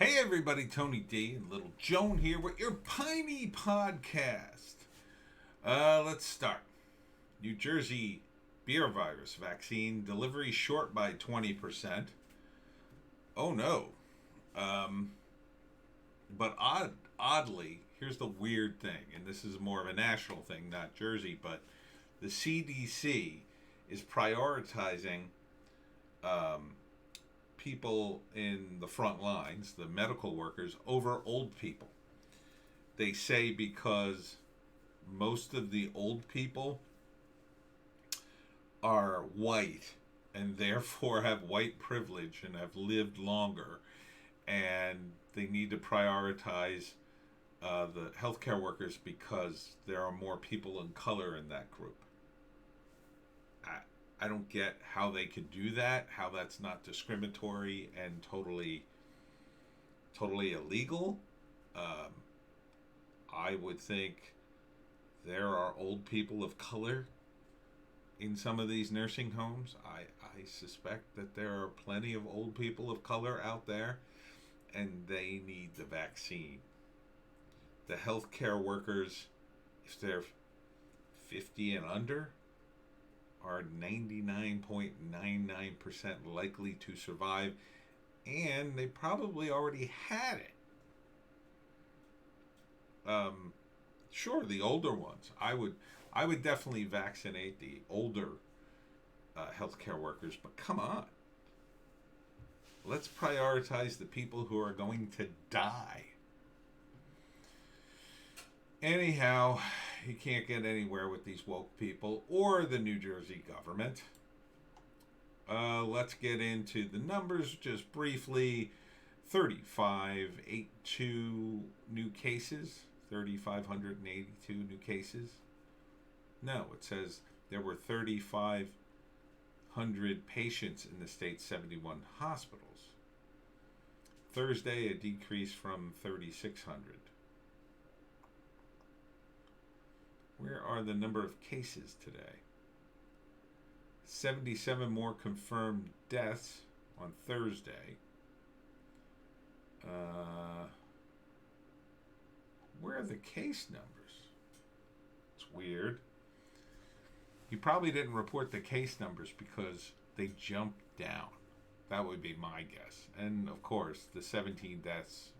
Hey everybody, Tony D and Little Joan here with your Piney podcast. Let's start. New Jersey beer virus vaccine delivery short by 20%. Oh no. Um, but oddly, here's the weird thing, and this is more of a national thing, not Jersey, but the CDC is prioritizing um, people in the front lines, the medical workers, over old people. They say because most of the old people are white and therefore have white privilege and have lived longer, and they need to prioritize the healthcare workers because there are more people in color in that group. I don't get how they could do that, how that's not discriminatory and totally illegal. Um, I would think there are old people of color in some of these nursing homes. I suspect that there are plenty of old people of color out there, and they need the vaccine. The healthcare workers, if they're 50 and under, are 99.99% likely to survive, and they probably already had it. Sure, the older ones. I would definitely vaccinate the older healthcare workers, but come on, let's prioritize the people who are going to die. Anyhow, you can't get anywhere with these woke people or the New Jersey government. Let's get into the numbers just briefly. 3,582 new cases. 3,582 new cases. No, it says there were 3,500 patients in the state's 71 hospitals. Thursday, a decrease from 3,600. Where are the number of cases today? 77 more confirmed deaths on Thursday. Where are the case numbers? It's weird. You probably didn't report the case numbers because they jumped down. That would be my guess. And of course, the 17 deaths,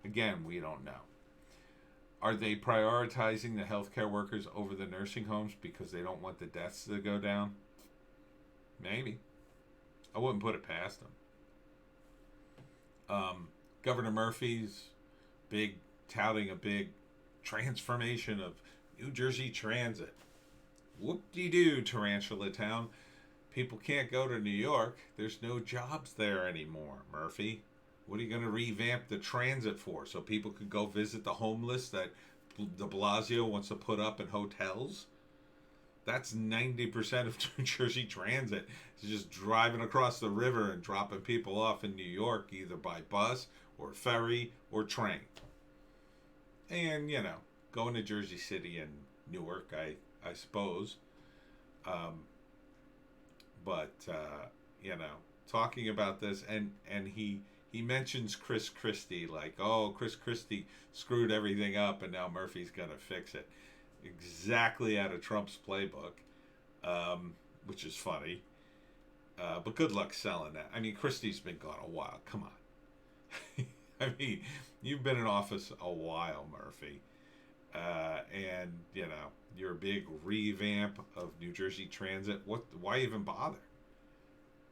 again, we don't know. Are they prioritizing the healthcare workers over the nursing homes because they don't want the deaths to go down? Maybe. I wouldn't put it past them. Governor Murphy's touting a big transformation of New Jersey transit. Whoop-de-doo, Tarantula Town. People can't go to New York. There's no jobs there anymore, Murphy. What are you going to revamp the transit for? So people could go visit the homeless that de Blasio wants to put up in hotels? That's 90% of New Jersey transit. It's just driving across the river and dropping people off in New York, either by bus or ferry or train. And, going to Jersey City and Newark, I suppose. But talking about this, and he mentions Chris Christie, like, oh, Chris Christie screwed everything up and now Murphy's going to fix it. Exactly out of Trump's playbook, which is funny. But good luck selling that. I mean, Christie's been gone a while. Come on. I mean, you've been in office a while, Murphy. And, you're a big revamp of New Jersey transit. Why even bother?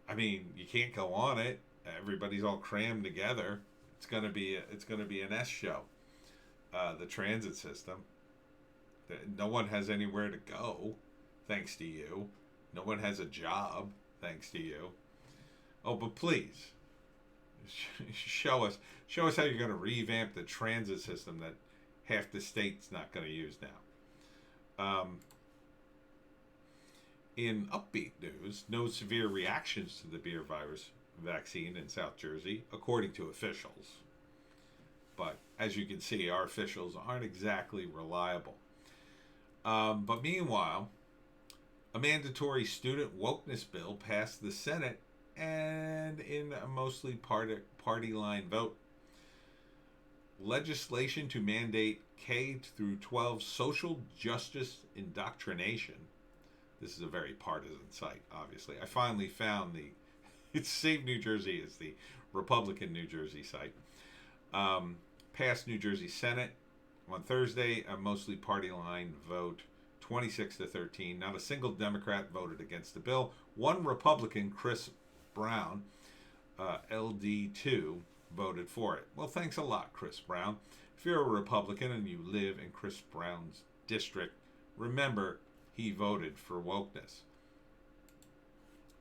I mean, you can't go on it. Everybody's all crammed together. It's gonna be an S show. The transit system. No one has anywhere to go, thanks to you. No one has a job, thanks to you. Oh, but please, show us how you're going to revamp the transit system that half the state's not going to use now. In upbeat news, no severe reactions to the beer virus vaccine in South Jersey, according to officials. But as you can see, our officials aren't exactly reliable. But meanwhile, a mandatory student wokeness bill passed the Senate and in a mostly party line vote. legislation to mandate K through 12 social justice indoctrination. This is a very partisan site, obviously. I finally found the it's Save New Jersey is the Republican New Jersey site. Passed New Jersey Senate on Thursday, a mostly party line vote, 26-13. Not a single Democrat voted against the bill. One Republican, Chris Brown, LD2, voted for it. Well, thanks a lot, Chris Brown. If you're a Republican and you live in Chris Brown's district, remember he voted for wokeness.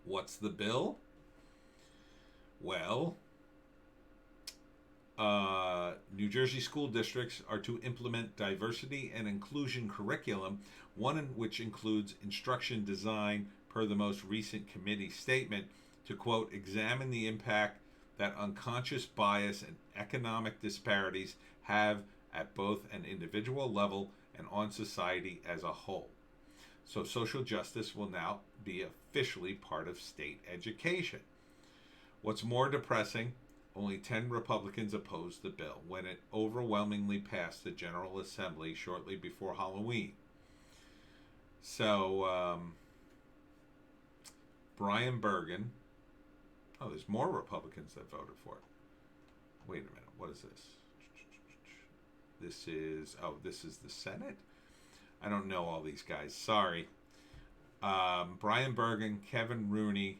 What's the bill? Well, New Jersey school districts are to implement diversity and inclusion curriculum, one in which includes instruction design per the most recent committee statement to, quote, examine the impact that unconscious bias and economic disparities have at both an individual level and on society as a whole. So social justice will now be officially part of state education. What's more depressing, only 10 Republicans opposed the bill when it overwhelmingly passed the General Assembly shortly before Halloween. So, Brian Bergen, there's more Republicans that voted for it. Wait a minute, what is this? This is the Senate? I don't know all these guys, sorry. Brian Bergen, Kevin Rooney,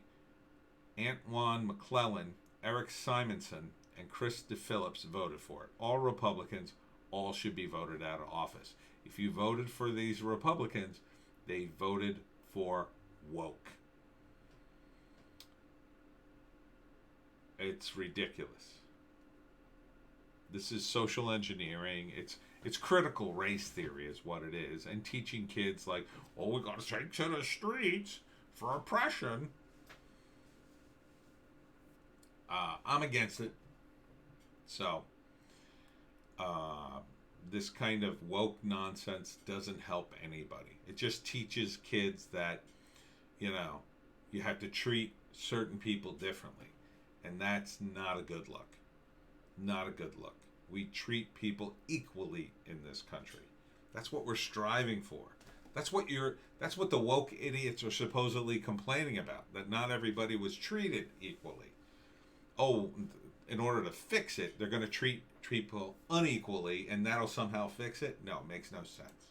Antoine McClellan, Eric Simonson, and Chris DePhillips voted for it. All Republicans, all should be voted out of office. If you voted for these Republicans, they voted for woke. It's ridiculous. This is social engineering. It's critical race theory is what it is. And teaching kids like, we got to take to the streets for oppression. I'm against it. So, this kind of woke nonsense doesn't help anybody. It just teaches kids that, you have to treat certain people differently. And that's not a good look. Not a good look. We treat people equally in this country. That's what we're striving for. That's what the woke idiots are supposedly complaining about, that not everybody was treated equally. In order to fix it, they're going to treat people unequally, and that'll somehow fix it? No, it makes no sense.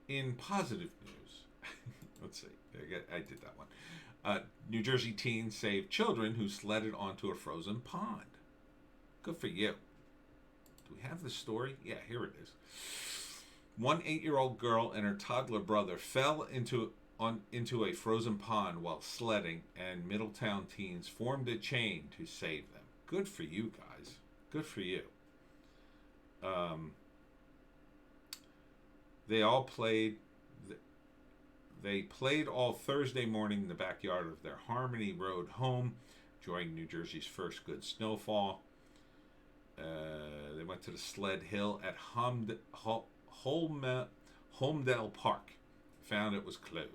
In positive news, let's see. I did that one. New Jersey teen saved children who sledded onto a frozen pond. Good for you. Do we have the story? Yeah, here it is. One 8-year-old girl and her toddler brother fell into a frozen pond while sledding, and Middletown teens formed a chain to save them. Good for you guys. Good for you. They played all Thursday morning in the backyard of their Harmony Road home, enjoying New Jersey's first good snowfall. They went to the sled hill at Holmdel Park. Found it was closed.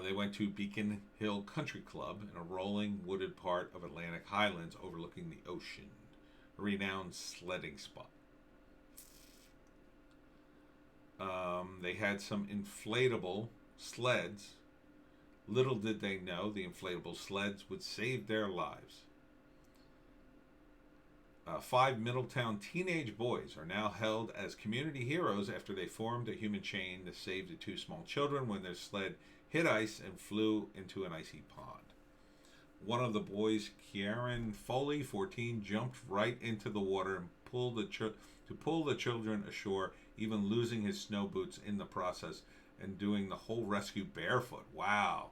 They went to Beacon Hill Country Club in a rolling wooded part of Atlantic Highlands overlooking the ocean, a renowned sledding spot. They had some inflatable sleds. Little did they know the inflatable sleds would save their lives. 5 Middletown teenage boys are now held as community heroes after they formed a human chain to save the 2 small children when their sled hit ice and flew into an icy pond. One of the boys, Kieran Foley, 14, jumped right into the water and pull the children ashore, even losing his snow boots in the process and doing the whole rescue barefoot. Wow.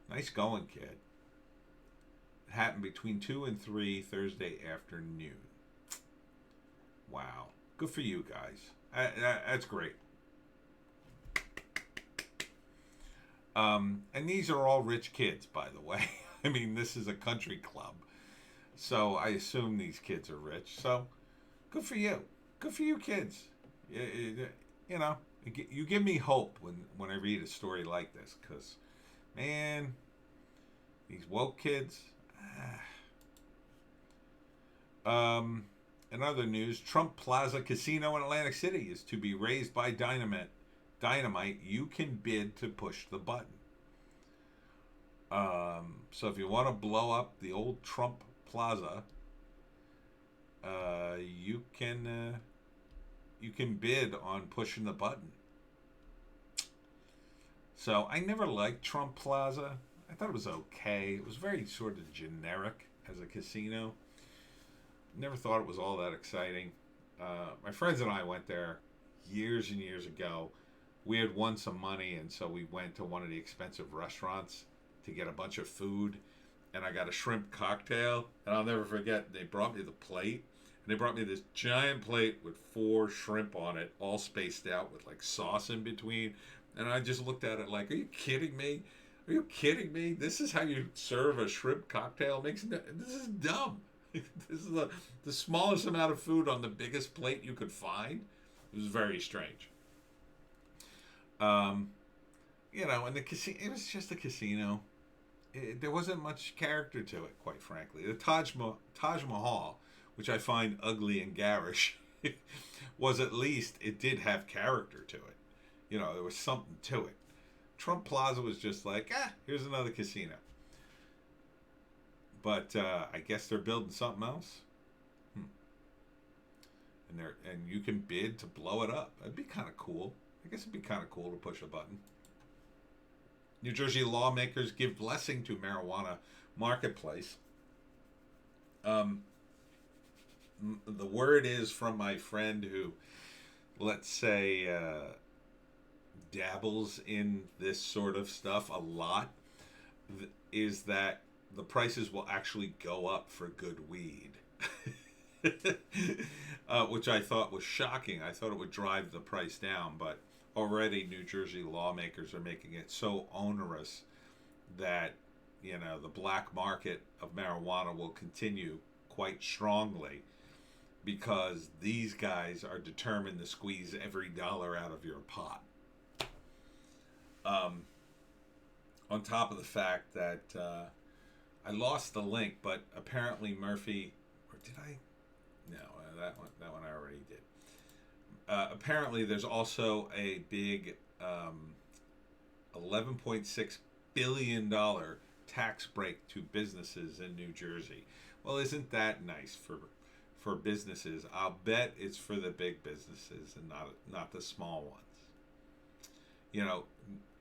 Nice going, kid. It happened between 2 and 3 Thursday afternoon. Wow. Good for you guys. That's great. And these are all rich kids, by the way. I mean, this is a country club. So I assume these kids are rich. So good for you. Good for you, kids. You give me hope when I read a story like this, because, Man, these woke kids. In other news, Trump Plaza Casino in Atlantic City is to be razed by dynamite. Dynamite. You can bid to push the button. So if you want to blow up the old Trump Plaza, you can bid on pushing the button. So I never liked Trump Plaza. I thought it was okay. It was very sort of generic as a casino. Never thought it was all that exciting. My friends and I went there years and years ago. We had won some money, and so we went to one of the expensive restaurants to get a bunch of food. And I got a shrimp cocktail. And I'll never forget, they brought me the plate. And they brought me this giant plate with 4 shrimp on it, all spaced out with like sauce in between. And I just looked at it like, are you kidding me? Are you kidding me? This is how you serve a shrimp cocktail? This is dumb. This is the smallest amount of food on the biggest plate you could find. It was very strange. And the casino, it was just a casino. There wasn't much character to it, quite frankly. The Taj Mahal, which I find ugly and garish, was at least, it did have character to it. There was something to it. Trump Plaza was just like, here's another casino. But I guess they're building something else. And you can bid to blow it up. That'd be kind of cool. I guess it'd be kind of cool to push a button. New Jersey lawmakers give blessing to marijuana marketplace. The word is from my friend who, let's say, dabbles in this sort of stuff a lot, is that the prices will actually go up for good weed. Which I thought was shocking. I thought it would drive the price down, but already New Jersey lawmakers are making it so onerous that, the black market of marijuana will continue quite strongly because these guys are determined to squeeze every dollar out of your pot. On top of the fact that I lost the link, but apparently Murphy, or did I? No, that one I already did. Apparently, there's also a big $11.6 billion tax break to businesses in New Jersey. Well, isn't that nice for businesses? I'll bet it's for the big businesses and not the small ones.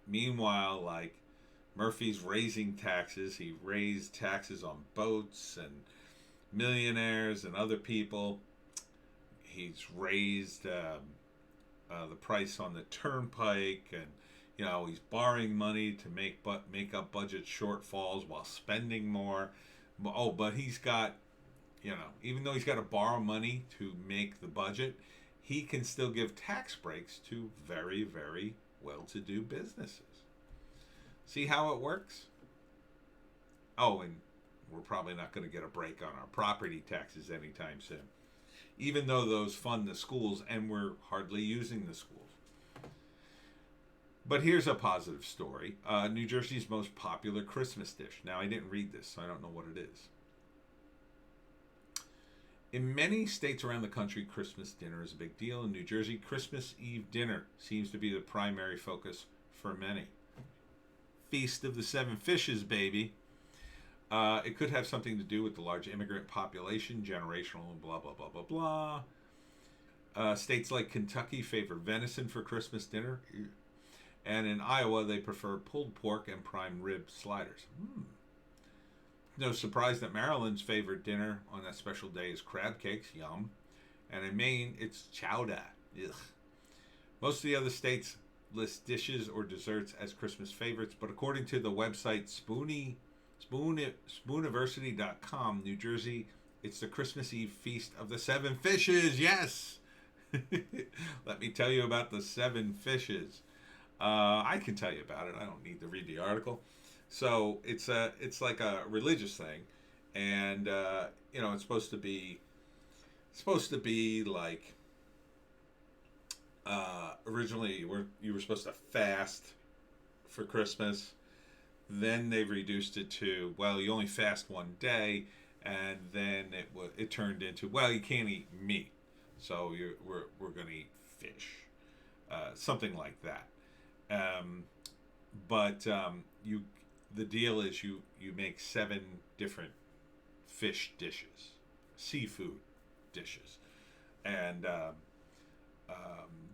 Meanwhile, like Murphy's raising taxes. He raised taxes on boats and millionaires and other people. He's raised the price on the turnpike, and he's borrowing money to make up budget shortfalls while spending more. Oh, but he's got, even though he's got to borrow money to make the budget, he can still give tax breaks to very, very well-to-do businesses. See how it works? Oh, and we're probably not going to get a break on our property taxes anytime soon, even though those fund the schools, and we're hardly using the schools. But here's a positive story. New Jersey's most popular Christmas dish. Now, I didn't read this, so I don't know what it is. In many states around the country, Christmas dinner is a big deal. In New Jersey, Christmas Eve dinner seems to be the primary focus for many. Feast of the Seven Fishes, baby. It could have something to do with the large immigrant population, generational, blah, blah, blah, blah, blah. States like Kentucky favor venison for Christmas dinner. And in Iowa, they prefer pulled pork and prime rib sliders. No surprise that Maryland's favorite dinner on that special day is crab cakes. Yum. And in Maine, it's chowder. Ugh. Most of the other states list dishes or desserts as Christmas favorites, but according to the website Spooniversity.com, New Jersey, it's the Christmas Eve Feast of the Seven Fishes. Yes! Let me tell you about the Seven Fishes. I can tell you about it. I don't need to read the article. So it's like a religious thing, and it's supposed to be like originally you were supposed to fast for Christmas, Then they've reduced it to, well, you only fast one day, and then it turned into, well, you can't eat meat, so we're going to eat fish, something like that. Um, but you the deal is you make 7 different fish dishes, seafood dishes, and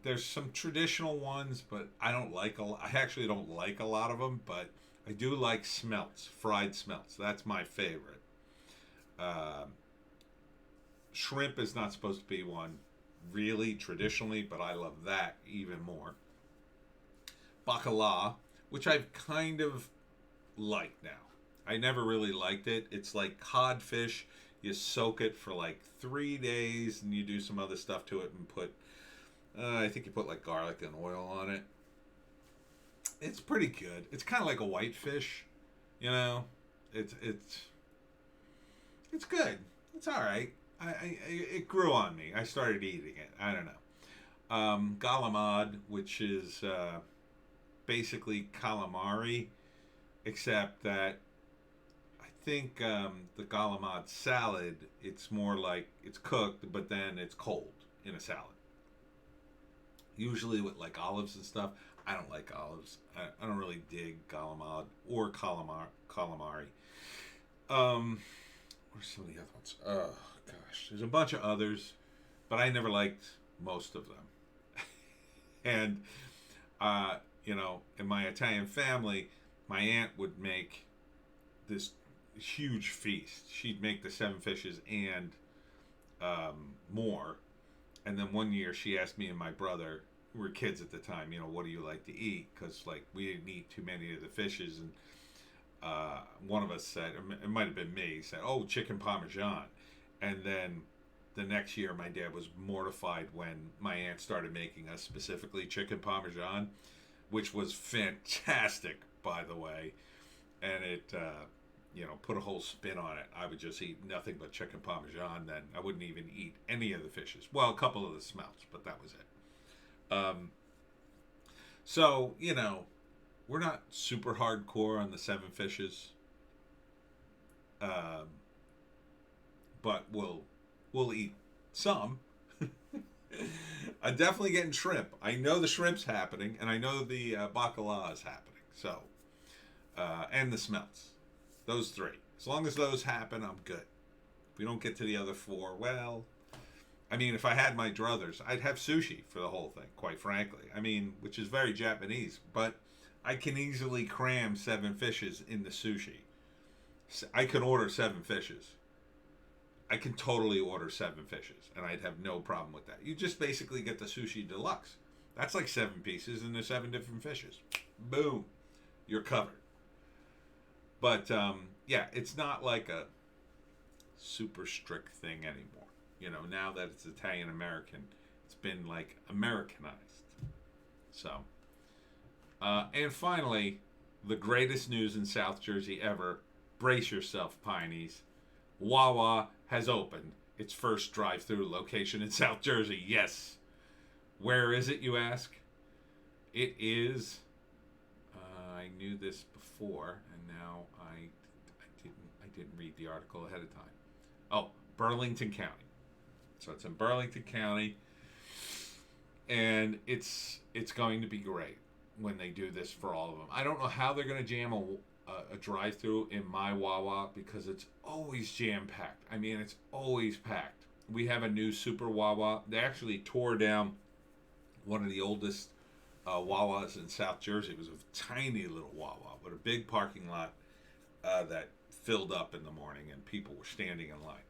there's some traditional ones, but I actually don't like a lot of them, but I do like smelts, fried smelts. That's my favorite. Uh, Shrimp is not supposed to be one, really, traditionally, but I love that even more. Bacala, which I've kind of liked now. I never really liked it. It's like codfish. You soak it for like 3 days, and you do some other stuff to it and put, I think you put like garlic and oil on it. It's pretty good. It's kind of like a whitefish, you know. It's it's good. It's all right. It grew on me. I started eating it. I don't know. Galamad, which is basically calamari, except that I think the galamad salad, it's more like it's cooked, but then it's cold in a salad. Usually with like olives and stuff. I don't like olives. I don't really dig galamad or calamari. Where's some of the other ones? Oh gosh, there's a bunch of others, but I never liked most of them. And in my Italian family, my aunt would make this huge feast. She'd make the 7 fishes and more. And then one year she asked me and my brother, who were kids at the time, what do you like to eat? Because like we didn't eat too many of the fishes, and one of us said, it might have been me, said, "Oh, chicken parmesan." And then the next year, my dad was mortified when my aunt started making us specifically chicken parmesan, which was fantastic, by the way. And it, put a whole spin on it. I would just eat nothing but chicken parmesan. Then I wouldn't even eat any of the fishes. Well, a couple of the smelts, but that was it. So we're not super hardcore on the 7 fishes, but we'll eat some. I'm definitely getting shrimp. I know the shrimp's happening, and I know the bacala is happening. So, and the smelts, those 3. As long as those happen, I'm good. If we don't get to the other 4, well, I mean, if I had my druthers, I'd have sushi for the whole thing, quite frankly. I mean, which is very Japanese, but I can easily cram 7 fishes in the sushi. I can order 7 fishes. I can totally order 7 fishes, and I'd have no problem with that. You just basically get the sushi deluxe. That's like 7 pieces, and there's 7 different fishes. Boom. You're covered. But, yeah, it's not like a super strict thing anymore. Now that it's Italian American, it's been like Americanized. So, and finally, the greatest news in South Jersey ever. Brace yourself, Pineys. Wawa has opened its first drive-through location in South Jersey. Yes. Where is it, you ask? It is. I knew this before, and now I didn't read the article ahead of time. Oh, Burlington County. So it's in Burlington County, and it's going to be great when they do this for all of them. I don't know how they're going to jam a drive-through in my Wawa, because it's always jam-packed. I mean, it's always packed. We have a new super Wawa. They actually tore down one of the oldest Wawas in South Jersey. It was a tiny little Wawa, but a big parking lot that filled up in the morning, and people were standing in line.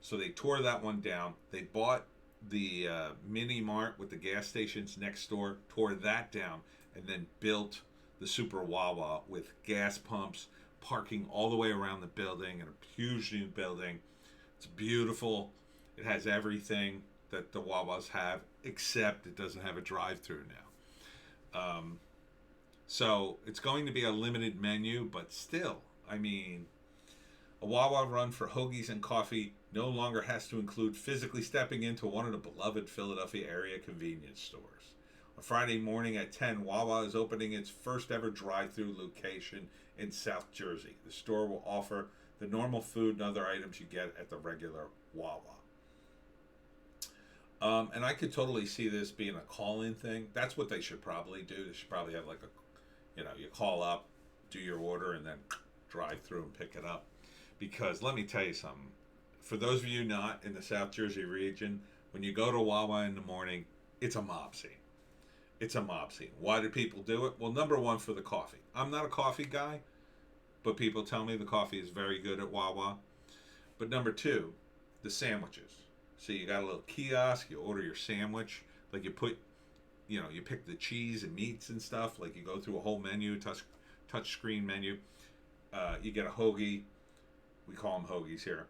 So they tore that one down. They bought the mini mart with the gas stations next door, tore that down, and then built the super Wawa with gas pumps, parking all the way around the building, and a huge new building. It's beautiful. It has everything that the Wawas have, except it doesn't have a drive-through now. So it's going to be a limited menu, but still, I mean, a Wawa run for hoagies and coffee no longer has to include physically stepping into one of the beloved Philadelphia area convenience stores. A Friday morning at 10, Wawa is opening its first ever drive-through location in South Jersey. The store will offer the normal food and other items you get at the regular Wawa. And I could totally see this being a call-in thing. That's what they should probably do. They should probably have like you call up, do your order, and then drive through and pick it up. Because let me tell you something. For those of you not in the South Jersey region, when you go to Wawa in the morning, it's a mob scene. It's a mob scene. Why do people do it? Well, number one, for the coffee. I'm not a coffee guy, but people tell me the coffee is very good at Wawa. But number two, the sandwiches. So you got a little kiosk, you order your sandwich, like you pick the cheese and meats and stuff, like you go through a whole menu, touch screen menu. You get a hoagie, we call them hoagies here,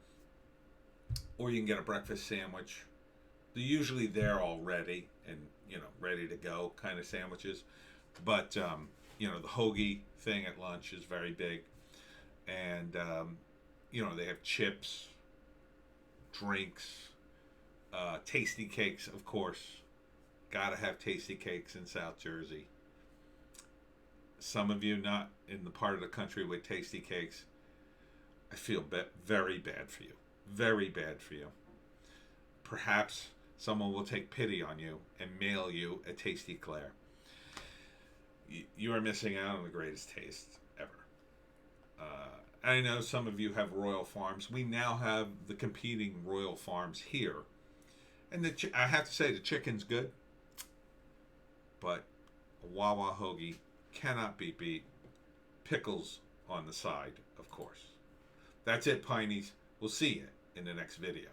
or you can get a breakfast sandwich. They're usually there already and ready to go kind of sandwiches, but the hoagie thing at lunch is very big, and they have chips, drinks, tasty cakes, of course. Gotta have tasty cakes in South Jersey. Some of you not in the part of the country with tasty cakes, I feel very bad for you. Very bad for you. Perhaps someone will take pity on you and mail you a Tasty Claire. You are missing out on the greatest taste ever. I know some of you have Royal Farms. We now have the competing Royal Farms here. And I have to say, the chicken's good. But a Wawa hoagie cannot be beat. Pickles on the side, of course. That's it, Pineys. We'll see you in the next video.